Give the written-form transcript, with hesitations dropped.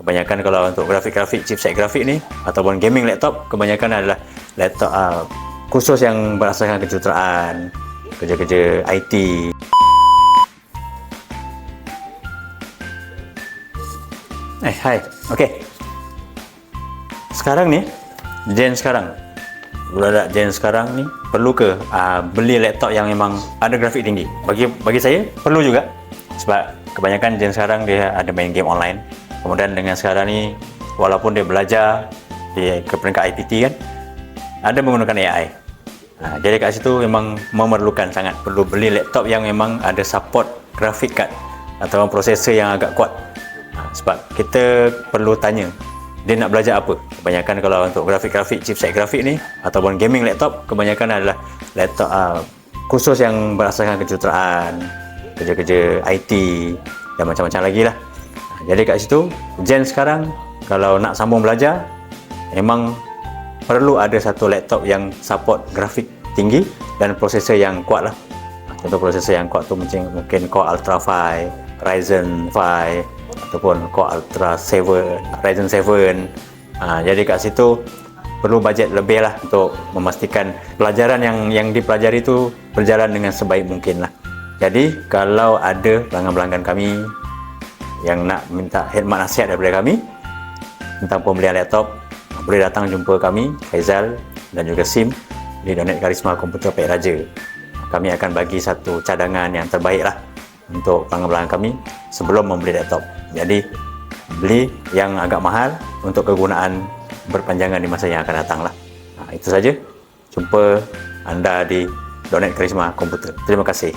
Kebanyakan kalau untuk grafik-grafik, chipset grafik ni ataupun gaming laptop, kebanyakan adalah laptop khusus yang berasaskan kejuruteraan, kerja-kerja IT. Hai. Okey. Sekarang ni, budak-budak gen sekarang ni perlu ke beli laptop yang memang ada grafik tinggi? Bagi saya perlu juga, sebab kebanyakan gen sekarang dia ada main game online. Kemudian dengan sekarang ni, walaupun dia belajar ke peringkat IPT kan, ada menggunakan AI. Jadi kat situ memang memerlukan sangat perlu beli laptop yang memang ada support graphic card atau prosesor yang agak kuat. Sebab kita perlu tanya dia nak belajar apa. Kebanyakan kalau untuk grafik-grafik, chipset grafik ni ataupun gaming laptop, kebanyakan adalah laptop khusus yang berasaskan kejuruteraan, kerja-kerja IT dan macam-macam lagi lah. Jadi kat situ gen sekarang kalau nak sambung belajar, memang perlu ada satu laptop yang support grafik tinggi dan prosesor yang kuat lah. Contoh prosesor yang kuat tu mungkin Core Ultra 5, Ryzen 5 ataupun Core Ultra 7, Ryzen 7. Jadi kat situ perlu bajet lebih lah untuk memastikan pelajaran yang dipelajari itu berjalan dengan sebaik mungkin lah. Jadi kalau ada pelanggan-pelanggan kami yang nak minta khidmat nasihat daripada kami tentang pembelian laptop, boleh datang jumpa kami, Faizal dan juga Sim di Donet Karisma Komputer Peck Raja. Kami akan bagi satu cadangan yang terbaik lah untuk pelanggan-pelanggan kami sebelum membeli laptop. Jadi beli yang agak mahal untuk kegunaan berpanjangan di masa yang akan datang lah. Itu saja. Jumpa anda di Donet Karisma Komputer. Terima kasih.